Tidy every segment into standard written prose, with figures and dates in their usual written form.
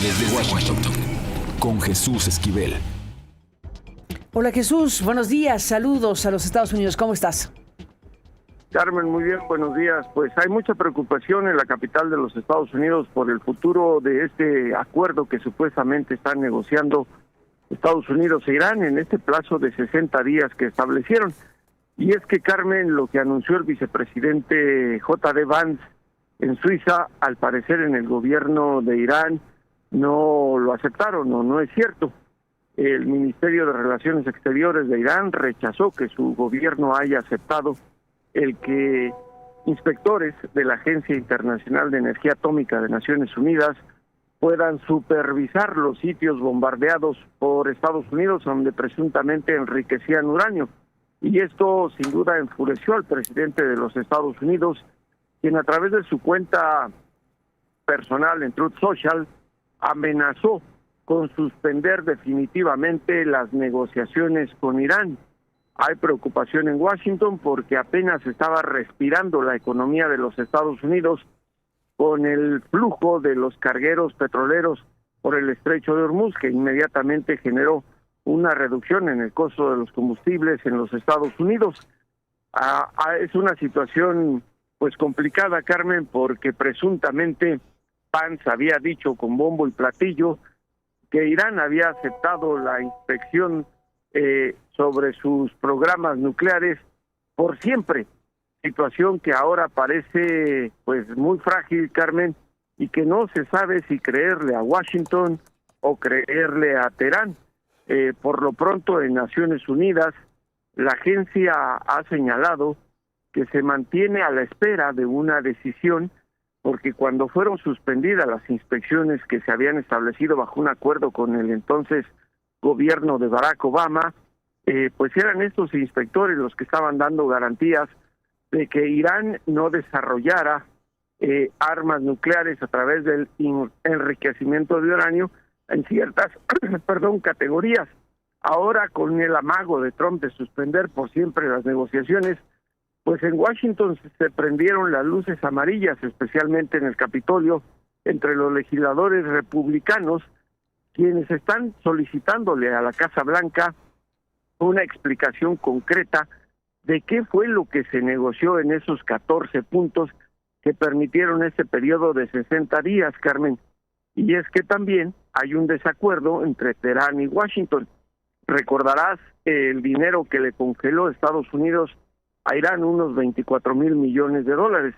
desde Washington, con Jesús Esquivel. Hola Jesús, buenos días, saludos a los Estados Unidos, ¿cómo estás? Carmen, muy bien, buenos días. Pues hay mucha preocupación en la capital de los Estados Unidos por el futuro de este acuerdo que supuestamente están negociando Estados Unidos e Irán en este plazo de 60 días que establecieron. Y es que, Carmen, lo que anunció el vicepresidente J.D. Vance en Suiza, al parecer en el gobierno de Irán no lo aceptaron o no es cierto. El Ministerio de Relaciones Exteriores de Irán rechazó que su gobierno haya aceptado el que inspectores de la Agencia Internacional de Energía Atómica de Naciones Unidas puedan supervisar los sitios bombardeados por Estados Unidos donde presuntamente enriquecían uranio. Y esto sin duda enfureció al presidente de los Estados Unidos, quien a través de su cuenta personal en Truth Social amenazó con suspender definitivamente las negociaciones con Irán. Hay preocupación en Washington porque apenas estaba respirando la economía de los Estados Unidos con el flujo de los cargueros petroleros por el estrecho de Hormuz, que inmediatamente generó una reducción en el costo de los combustibles en los Estados Unidos. Es una situación pues complicada, Carmen, porque presuntamente Pence había dicho con bombo y platillo que Irán había aceptado la inspección sobre sus programas nucleares por siempre, situación que ahora parece pues muy frágil, Carmen, y que no se sabe si creerle a Washington o creerle a Teherán. Por lo pronto, en Naciones Unidas, la agencia ha señalado que se mantiene a la espera de una decisión, porque cuando fueron suspendidas las inspecciones que se habían establecido bajo un acuerdo con el entonces gobierno de Barack Obama, pues eran estos inspectores los que estaban dando garantías de que Irán no desarrollara armas nucleares a través del enriquecimiento de uranio en ciertas categorías. Ahora, con el amago de Trump de suspender por siempre las negociaciones, pues en Washington se prendieron las luces amarillas, especialmente en el Capitolio, entre los legisladores republicanos, quienes están solicitándole a la Casa Blanca una explicación concreta de qué fue lo que se negoció en esos 14 puntos que permitieron ese periodo de 60 días, Carmen. Y es que también hay un desacuerdo entre Teherán y Washington. Recordarás el dinero que le congeló Estados Unidos a Irán, unos 24 mil millones de dólares.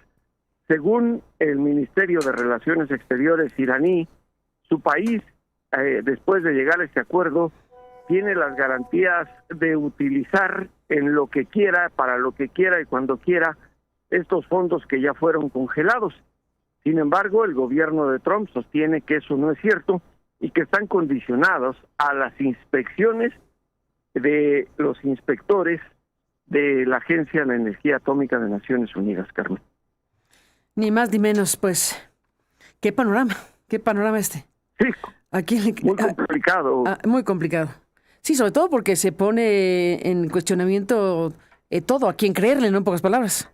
Según el Ministerio de Relaciones Exteriores iraní, su país, después de llegar a este acuerdo, tiene las garantías de utilizar en lo que quiera, para lo que quiera y cuando quiera, estos fondos que ya fueron congelados. Sin embargo, el gobierno de Trump sostiene que eso no es cierto y que están condicionados a las inspecciones de los inspectores de la Agencia de Energía Atómica de Naciones Unidas, Carmen. Ni más ni menos, pues, qué panorama este. Sí, Aquí, muy complicado. Muy complicado. Sí, sobre todo porque se pone en cuestionamiento todo, a quién creerle, ¿no? En pocas palabras.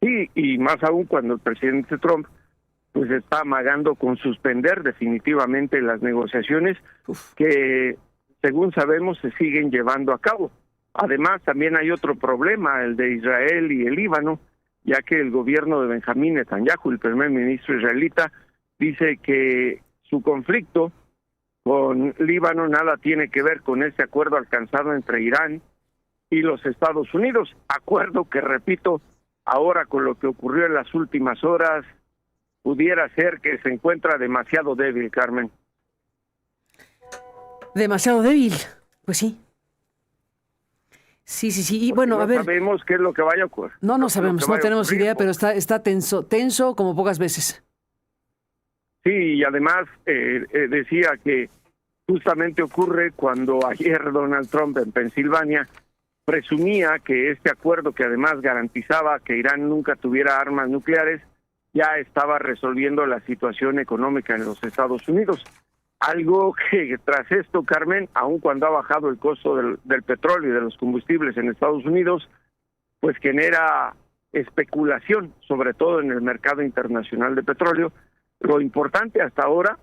Sí, y más aún cuando el presidente Trump pues está amagando con suspender definitivamente las negociaciones que, según sabemos, se siguen llevando a cabo. Además, también hay otro problema, el de Israel y el Líbano, ya que el gobierno de Benjamín Netanyahu, el primer ministro israelita, dice que su conflicto con Líbano nada tiene que ver con ese acuerdo alcanzado entre Irán y los Estados Unidos, acuerdo que, repito, ahora con lo que ocurrió en las últimas horas, pudiera ser que se encuentra demasiado débil, Carmen. Demasiado débil, pues sí. Sí. Y bueno, a ver. No sabemos qué es lo que vaya a ocurrir. No sabemos, no tenemos idea, pero está tenso como pocas veces. Sí, y además decía que justamente ocurre cuando ayer Donald Trump en Pensilvania presumía que este acuerdo, que además garantizaba que Irán nunca tuviera armas nucleares, ya estaba resolviendo la situación económica en los Estados Unidos. Algo que tras esto, Carmen, aun cuando ha bajado el costo del petróleo y de los combustibles en Estados Unidos, pues genera especulación, sobre todo en el mercado internacional de petróleo. Lo importante hasta ahora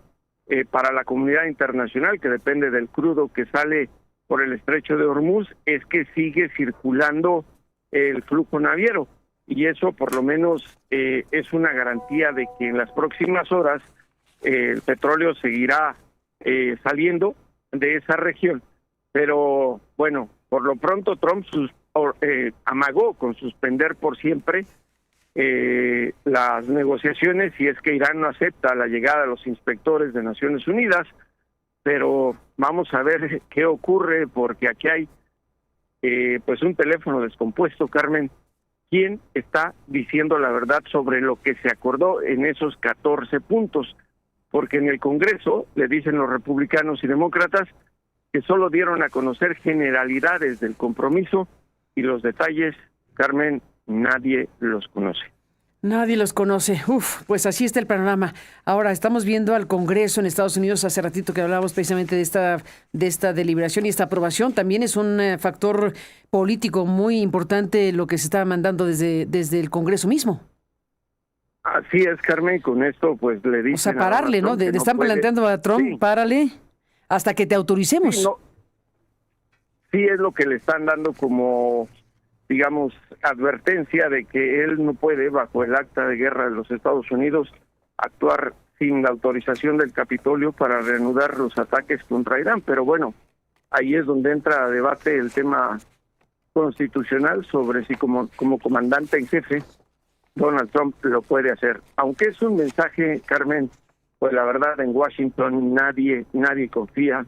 para la comunidad internacional, que depende del crudo que sale por el estrecho de Hormuz, es que sigue circulando el flujo naviero, y eso por lo menos es una garantía de que en las próximas horas el petróleo seguirá saliendo de esa región. Pero bueno, por lo pronto Trump amagó con suspender por siempre las negociaciones si es que Irán no acepta la llegada de los inspectores de Naciones Unidas, pero vamos a ver qué ocurre, porque aquí hay pues un teléfono descompuesto, Carmen. ¿Quién está diciendo la verdad sobre lo que se acordó en esos 14 puntos? Porque en el Congreso le dicen los republicanos y demócratas que solo dieron a conocer generalidades del compromiso, y los detalles, Carmen, nadie los conoce. Nadie los conoce. Pues así está el panorama. Ahora estamos viendo al Congreso en Estados Unidos, hace ratito que hablábamos precisamente de esta deliberación y esta aprobación. También es un factor político muy importante lo que se está mandando desde el Congreso mismo. Así es, Carmen, con esto pues le dicen... O sea, pararle, ¿no? Están planteando a Trump, sí, párale hasta que te autoricemos. Sí, sí, es lo que le están dando como, digamos, advertencia de que él no puede, bajo el acta de guerra de los Estados Unidos, actuar sin la autorización del Capitolio para reanudar los ataques contra Irán. Pero bueno, ahí es donde entra a debate el tema constitucional sobre si como comandante en jefe Donald Trump lo puede hacer. Aunque es un mensaje, Carmen, pues la verdad en Washington nadie confía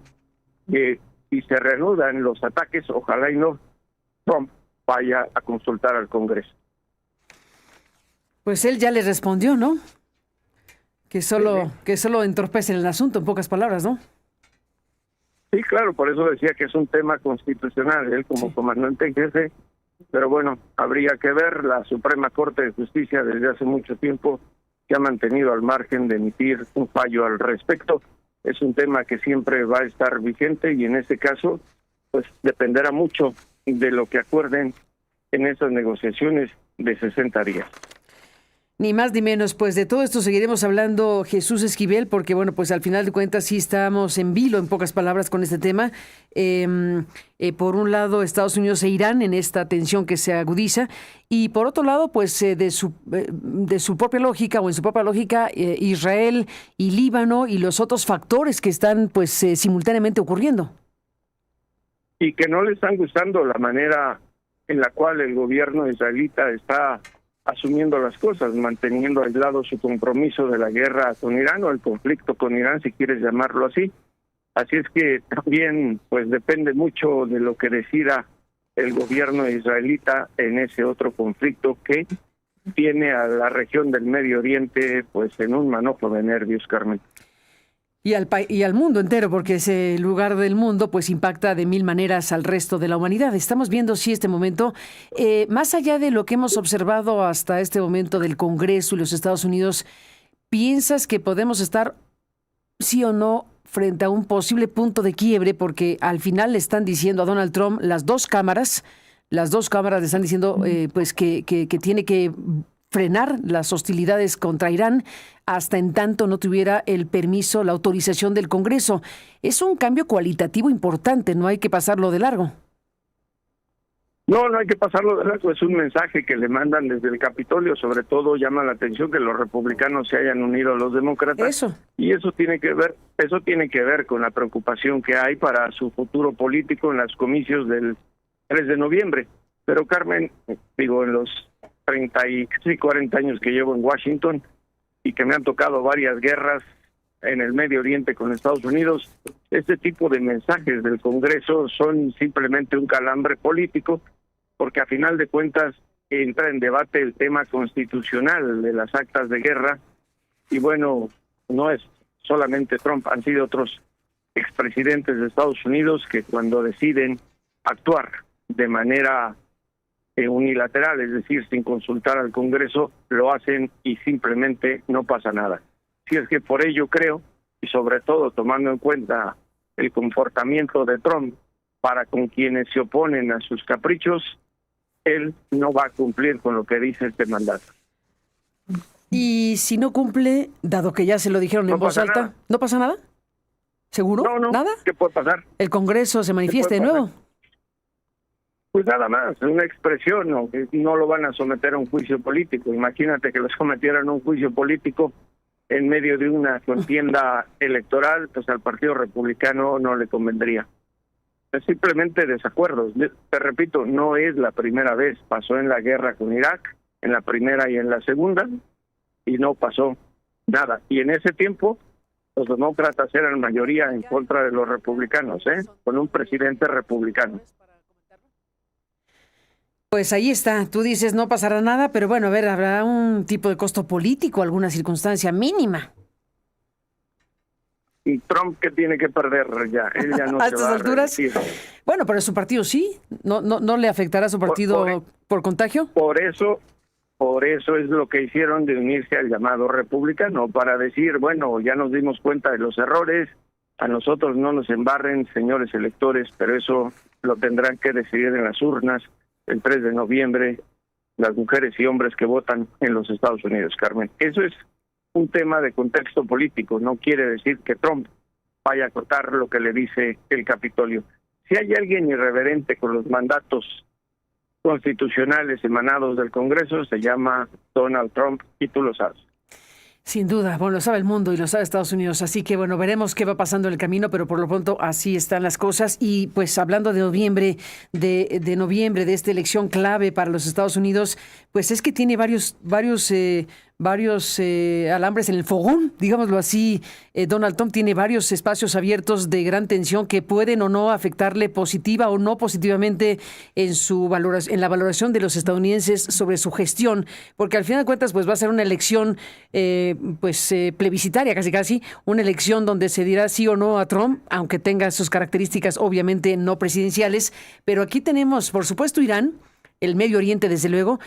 que si se reanudan los ataques, ojalá y no, Trump vaya a consultar al Congreso. Pues él ya le respondió, ¿no? Que solo entorpecen el asunto, en pocas palabras, ¿no? Sí, claro, por eso decía que es un tema constitucional, él como comandante en jefe, pero bueno, habría que ver. La Suprema Corte de Justicia desde hace mucho tiempo se ha mantenido al margen de emitir un fallo al respecto. Es un tema que siempre va a estar vigente, y en este caso, pues dependerá mucho de lo que acuerden en esas negociaciones de 60 días. Ni más ni menos, pues de todo esto seguiremos hablando, Jesús Esquivel, porque bueno, pues al final de cuentas sí estamos en vilo, en pocas palabras, con este tema. Por un lado, Estados Unidos e Irán en esta tensión que se agudiza, y por otro lado, pues de su propia lógica, o en su propia lógica, Israel y Líbano y los otros factores que están pues simultáneamente ocurriendo. Y que no le están gustando la manera en la cual el gobierno israelita está asumiendo las cosas, manteniendo aislado su compromiso de la guerra con Irán, o el conflicto con Irán, si quieres llamarlo así. Así es que también pues depende mucho de lo que decida el gobierno israelita en ese otro conflicto que tiene a la región del Medio Oriente pues en un manojo de nervios, Carmen. Y al mundo entero, porque ese lugar del mundo pues impacta de mil maneras al resto de la humanidad. Estamos viendo, sí, este momento, más allá de lo que hemos observado hasta este momento del Congreso y los Estados Unidos, ¿piensas que podemos estar, sí o no, frente a un posible punto de quiebre? Porque al final le están diciendo a Donald Trump, las dos cámaras le están diciendo pues que tiene que frenar las hostilidades contra Irán hasta en tanto no tuviera el permiso, la autorización del Congreso. Es un cambio cualitativo importante, no hay que pasarlo de largo. No hay que pasarlo de largo, es un mensaje que le mandan desde el Capitolio. Sobre todo llama la atención que los republicanos se hayan unido a los demócratas. Eso. Y eso tiene que ver con la preocupación que hay para su futuro político en los comicios del 3 de noviembre. Pero Carmen, digo, en los 30 y casi 40 años que llevo en Washington y que me han tocado varias guerras en el Medio Oriente con Estados Unidos, este tipo de mensajes del Congreso son simplemente un calambre político, porque a final de cuentas entra en debate el tema constitucional de las actas de guerra. Y bueno, no es solamente Trump, han sido otros expresidentes de Estados Unidos que cuando deciden actuar de manera unilateral, es decir, sin consultar al Congreso, lo hacen y simplemente no pasa nada. Si es que por ello creo, y sobre todo tomando en cuenta el comportamiento de Trump para con quienes se oponen a sus caprichos, él no va a cumplir con lo que dice este mandato. Y si no cumple, dado que ya se lo dijeron en voz alta, ¿no pasa nada? ¿Seguro? No, ¿Nada? ¿qué puede pasar? ¿El Congreso se manifieste de puede nuevo? Pues nada más, una expresión, ¿no? Que no lo van a someter a un juicio político. Imagínate que lo sometieran a un juicio político en medio de una contienda electoral, pues al Partido Republicano no le convendría. Es simplemente desacuerdos. Te repito, no es la primera vez. Pasó en la guerra con Irak, en la primera y en la segunda, y no pasó nada. Y en ese tiempo, los demócratas eran mayoría en contra de los republicanos, con un presidente republicano. Pues ahí está, tú dices no pasará nada, pero bueno, a ver, habrá un tipo de costo político, alguna circunstancia mínima. Y Trump, ¿qué tiene que perder ya? Él ya no A se estas va a alturas, reelegir. bueno, pero su partido sí, ¿no le afectará a su partido por contagio? Por eso es lo que hicieron de unirse al llamado republicano, para decir, bueno, ya nos dimos cuenta de los errores, a nosotros no nos embarren, señores electores, pero eso lo tendrán que decidir en las urnas el 3 de noviembre, las mujeres y hombres que votan en los Estados Unidos, Carmen. Eso es un tema de contexto político, no quiere decir que Trump vaya a acotar lo que le dice el Capitolio. Si hay alguien irreverente con los mandatos constitucionales emanados del Congreso, se llama Donald Trump, y tú lo sabes. Sin duda, bueno, lo sabe el mundo y lo sabe Estados Unidos, así que bueno, veremos qué va pasando en el camino, pero por lo pronto así están las cosas. Y pues hablando de noviembre, de noviembre, de esta elección clave para los Estados Unidos, pues es que tiene varios alambres en el fogón, digámoslo así. Donald Trump tiene varios espacios abiertos de gran tensión que pueden o no afectarle positiva o no positivamente en la valoración de los estadounidenses sobre su gestión, porque al final de cuentas pues va a ser una elección plebiscitaria, casi una elección donde se dirá sí o no a Trump, aunque tenga sus características obviamente no presidenciales. Pero aquí tenemos, por supuesto, Irán, el Medio Oriente, desde luego,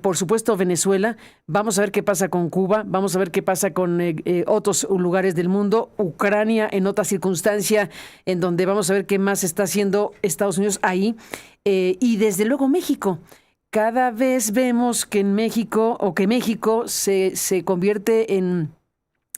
por supuesto Venezuela, vamos a ver qué pasa con Cuba, vamos a ver qué pasa con otros lugares del mundo, Ucrania en otra circunstancia, en donde vamos a ver qué más está haciendo Estados Unidos ahí, y desde luego México. Cada vez vemos que en México, o que México se convierte en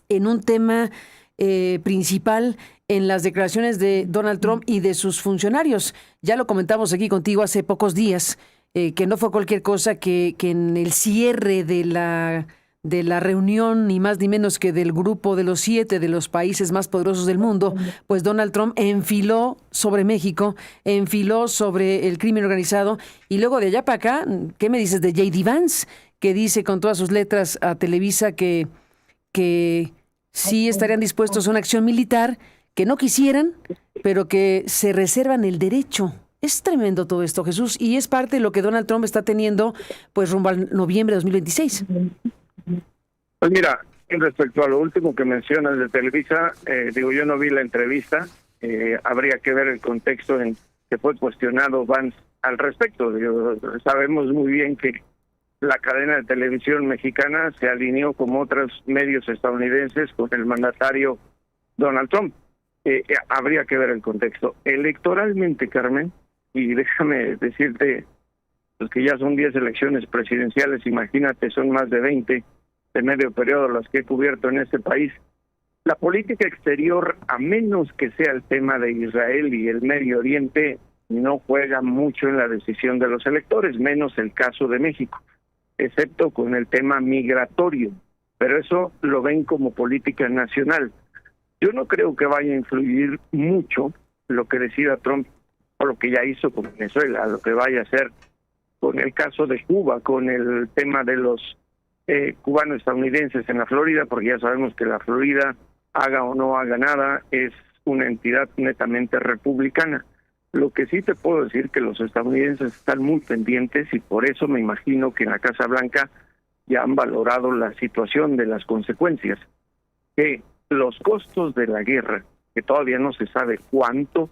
un tema principal en las declaraciones de Donald Trump y de sus funcionarios. Ya lo comentamos aquí contigo hace pocos días, que no fue cualquier cosa que en el cierre de la reunión, ni más ni menos que del grupo de los 7 de los países más poderosos del mundo, pues Donald Trump enfiló sobre México, enfiló sobre el crimen organizado, y luego de allá para acá, ¿qué me dices de J.D. Vance? Que dice con todas sus letras a Televisa que sí estarían dispuestos a una acción militar, que no quisieran, pero que se reservan el derecho. Es tremendo todo esto, Jesús, y es parte de lo que Donald Trump está teniendo pues rumbo al noviembre de 2026. Pues mira, respecto a lo último que mencionas de Televisa, yo no vi la entrevista, habría que ver el contexto en que fue cuestionado Vance al respecto. Sabemos muy bien que la cadena de televisión mexicana se alineó como otros medios estadounidenses con el mandatario Donald Trump. Habría que ver el contexto. Electoralmente, Carmen, y déjame decirte pues que ya son 10 elecciones presidenciales, imagínate, son más de 20 de medio periodo las que he cubierto en este país. La política exterior, a menos que sea el tema de Israel y el Medio Oriente, no juega mucho en la decisión de los electores, menos el caso de México, excepto con el tema migratorio, pero eso lo ven como política nacional. Yo no creo que vaya a influir mucho lo que decida Trump o lo que ya hizo con Venezuela, lo que vaya a hacer con el caso de Cuba, con el tema de los cubanos estadounidenses en la Florida, porque ya sabemos que la Florida, haga o no haga nada, es una entidad netamente republicana. Lo que sí te puedo decir que los estadounidenses están muy pendientes, y por eso me imagino que en la Casa Blanca ya han valorado la situación de las consecuencias, que los costos de la guerra, que todavía no se sabe cuánto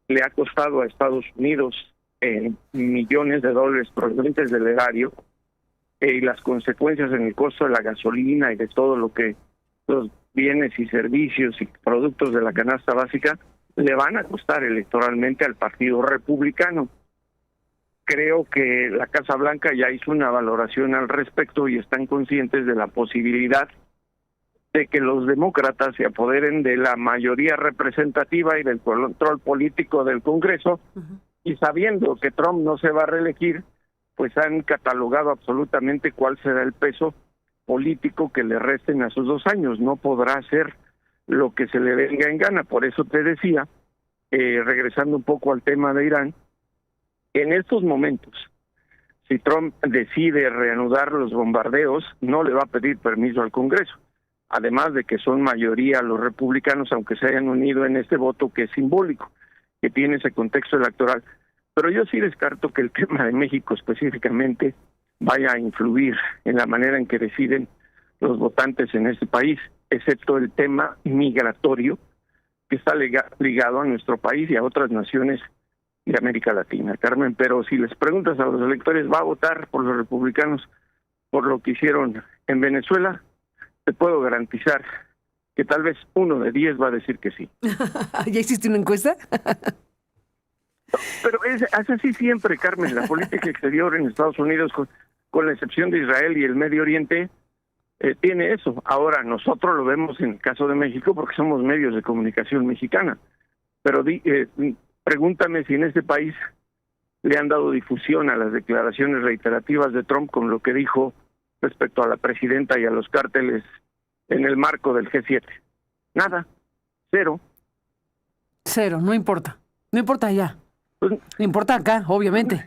le ha costado a Estados Unidos en millones de dólares provenientes del erario, y las consecuencias en el costo de la gasolina y de todo lo que los bienes y servicios y productos de la canasta básica le van a costar electoralmente al Partido Republicano. Creo que la Casa Blanca ya hizo una valoración al respecto y están conscientes de la posibilidad de que los demócratas se apoderen de la mayoría representativa y del control político del Congreso, y sabiendo que Trump no se va a reelegir, pues han catalogado absolutamente cuál será el peso político que le resten a sus 2 años. No podrá hacer lo que se le venga en gana. Por eso te decía, regresando un poco al tema de Irán, en estos momentos, si Trump decide reanudar los bombardeos, no le va a pedir permiso al Congreso, además de que son mayoría los republicanos, aunque se hayan unido en este voto que es simbólico, que tiene ese contexto electoral. Pero yo sí descarto que el tema de México específicamente vaya a influir en la manera en que deciden los votantes en este país, excepto el tema migratorio, que está ligado a nuestro país y a otras naciones de América Latina, Carmen. Pero si les preguntas a los electores, ¿va a votar por los republicanos por lo que hicieron en Venezuela? Te puedo garantizar que tal vez 1 de 10 va a decir que sí. ¿Ya existe una encuesta? Pero es así siempre, Carmen. La política exterior en Estados Unidos, con la excepción de Israel y el Medio Oriente, tiene eso. Ahora, nosotros lo vemos en el caso de México porque somos medios de comunicación mexicana. Pero pregúntame si en este país le han dado difusión a las declaraciones reiterativas de Trump con lo que dijo respecto a la presidenta y a los cárteles en el marco del G7. Nada, cero. Cero, no importa. No importa allá. Pues, no importa acá, obviamente.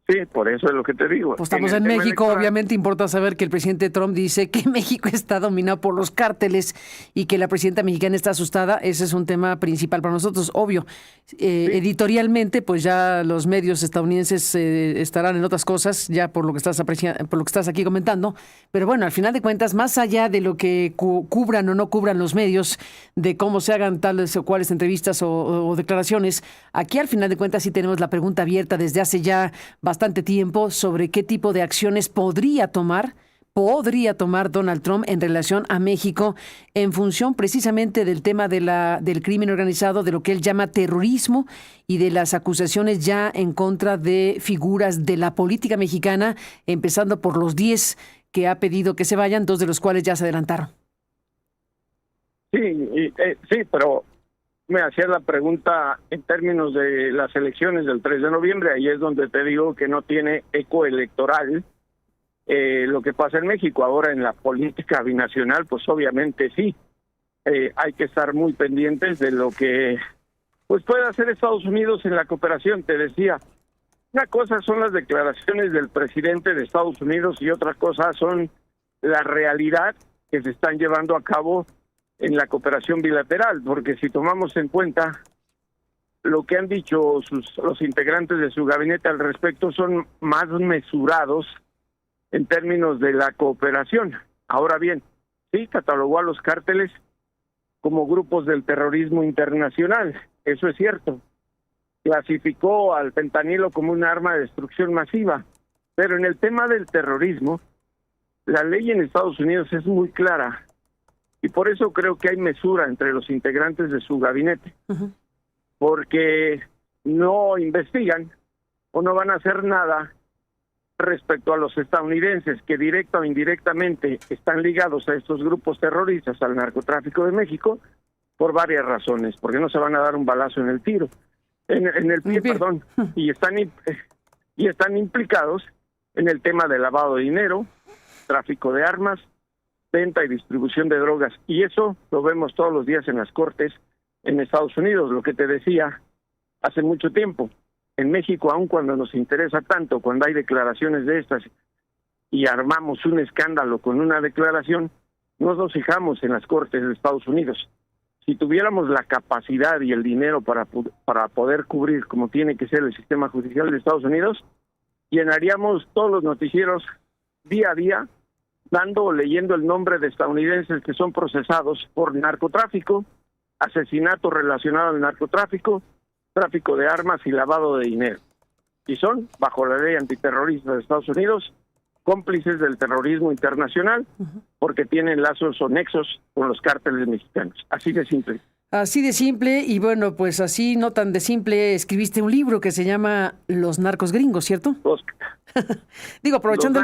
Sí, por eso es lo que te digo. Pues estamos en México, obviamente importa saber que el presidente Trump dice que México está dominado por los cárteles y que la presidenta mexicana está asustada. Ese es un tema principal para nosotros, obvio. Sí. Editorialmente, pues ya los medios estadounidenses estarán en otras cosas, ya por lo que estás aquí comentando. Pero bueno, al final de cuentas, más allá de lo que cubran o no cubran los medios, de cómo se hagan tales o cuales entrevistas o declaraciones, aquí al final de cuentas sí tenemos la pregunta abierta desde hace ya bastante tiempo sobre qué tipo de acciones podría tomar Donald Trump en relación a México en función precisamente del tema del crimen organizado, de lo que él llama terrorismo y de las acusaciones ya en contra de figuras de la política mexicana, empezando por los 10 que ha pedido que se vayan, 2 de los cuales ya se adelantaron. Sí, pero me hacía la pregunta en términos de las elecciones del 3 de noviembre, ahí es donde te digo que no tiene eco electoral lo que pasa en México. Ahora en la política binacional, pues obviamente sí, hay que estar muy pendientes de lo que pues puede hacer Estados Unidos en la cooperación. Te decía, una cosa son las declaraciones del presidente de Estados Unidos y otra cosa son la realidad que se están llevando a cabo en la cooperación bilateral, porque si tomamos en cuenta lo que han dicho los integrantes de su gabinete al respecto, son más mesurados en términos de la cooperación. Ahora bien, sí catalogó a los cárteles como grupos del terrorismo internacional, eso es cierto. Clasificó al fentanilo como un arma de destrucción masiva, pero en el tema del terrorismo, la ley en Estados Unidos es muy clara. Y por eso creo que hay mesura entre los integrantes de su gabinete, porque no investigan o no van a hacer nada respecto a los estadounidenses que directa o indirectamente están ligados a estos grupos terroristas, al narcotráfico de México, por varias razones, porque no se van a dar un balazo en el tiro, en el pie, perdón, y están implicados en el tema de lavado de dinero, tráfico de armas, venta y distribución de drogas, y eso lo vemos todos los días en las cortes en Estados Unidos. Lo que te decía hace mucho tiempo, en México, aun cuando nos interesa tanto, cuando hay declaraciones de estas y armamos un escándalo con una declaración, no nos fijamos en las cortes de Estados Unidos. Si tuviéramos la capacidad y el dinero para poder cubrir como tiene que ser el sistema judicial de Estados Unidos, llenaríamos todos los noticieros día a día dando o leyendo el nombre de estadounidenses que son procesados por narcotráfico, asesinato relacionado al narcotráfico, tráfico de armas y lavado de dinero. Y son, bajo la ley antiterrorista de Estados Unidos, cómplices del terrorismo internacional porque tienen lazos o nexos con los cárteles mexicanos. Así de simple. Así de simple, y bueno, pues así no tan de simple, escribiste un libro que se llama Los narcos gringos, ¿cierto? Digo, aprovechando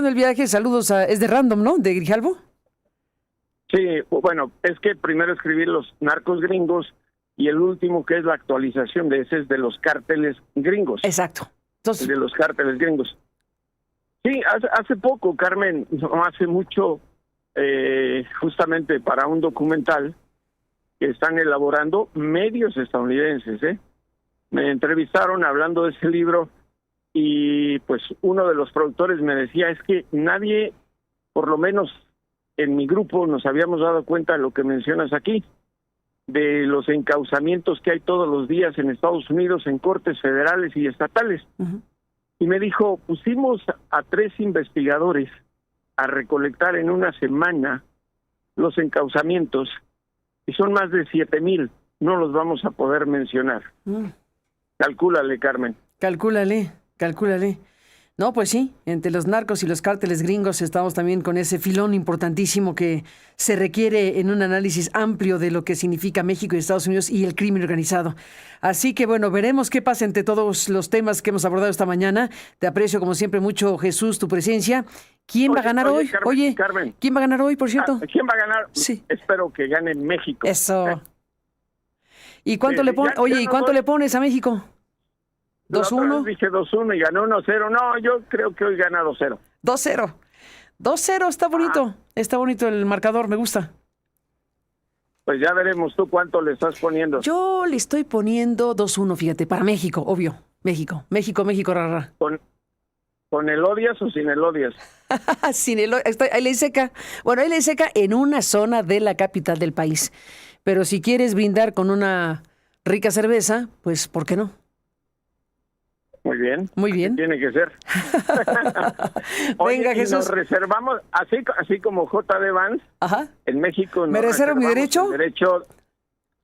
el viaje, saludos es de Random, ¿no? De Grijalvo. Sí, bueno, es que primero escribí los narcos gringos y el último, que es la actualización de ese, es de los cárteles gringos. Exacto. Entonces, De los cárteles gringos. Sí, hace poco, Carmen, no hace mucho, justamente para un documental que están elaborando medios estadounidenses, me entrevistaron hablando de ese libro y pues uno de los productores me decía, es que nadie, por lo menos en mi grupo, nos habíamos dado cuenta de lo que mencionas aquí, de los encauzamientos que hay todos los días en Estados Unidos en cortes federales y estatales. uh-huh. Y me dijo, pusimos a 3 investigadores a recolectar en una semana los encauzamientos y son más de 7,000. No los vamos a poder mencionar. Calcúlale, Carmen. Calcúlale. No, pues sí, entre los narcos y los cárteles gringos estamos también con ese filón importantísimo que se requiere en un análisis amplio de lo que significa México y Estados Unidos y el crimen organizado. Así que bueno, veremos qué pasa entre todos los temas que hemos abordado esta mañana. Te aprecio como siempre mucho, Jesús, tu presencia. ¿Quién va a ganar hoy? Carmen, ¿Quién va a ganar hoy, por cierto? ¿Quién va a ganar? Sí. Espero que gane México. Eso. ¿Y cuánto le pones? Oye, ¿y cuánto le pones a México? La otra vez 2-1. dije 2-1 y ganó 1-0. No, yo creo que hoy gana 2-0. 2-0. 2-0, está bonito. Está bonito el marcador, me gusta. Pues ya veremos tú cuánto le estás poniendo. Yo le estoy poniendo 2-1, fíjate, para México, obvio. México, rara. ¿Con el odias o sin el odias? Sin el ahí le seca. Bueno, ahí le seca en una zona de la capital del país. Pero si quieres brindar con una rica cerveza, pues, ¿por qué no? Muy bien. Muy bien. Tiene que ser. Oye, Venga, y Jesús. nos reservamos, así como J.D. Vance, Ajá. en México. ¿Me reservo mi derecho? El derecho,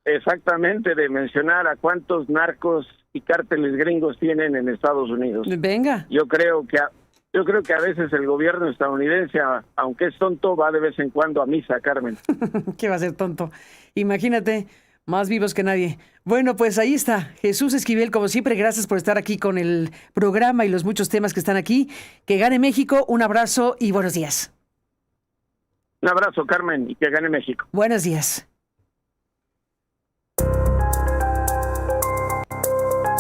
exactamente, de mencionar a cuántos narcos y cárteles gringos tienen en Estados Unidos. Venga. Yo creo que a veces el gobierno estadounidense, aunque es tonto, va de vez en cuando a misa, Carmen. ¿Qué va a ser tonto? Imagínate, más vivos que nadie. Bueno, pues ahí está. Jesús Esquivel, como siempre, gracias por estar aquí con el programa y los muchos temas que están aquí. Que gane México, un abrazo y buenos días. Un abrazo, Carmen, y que gane México. Buenos días.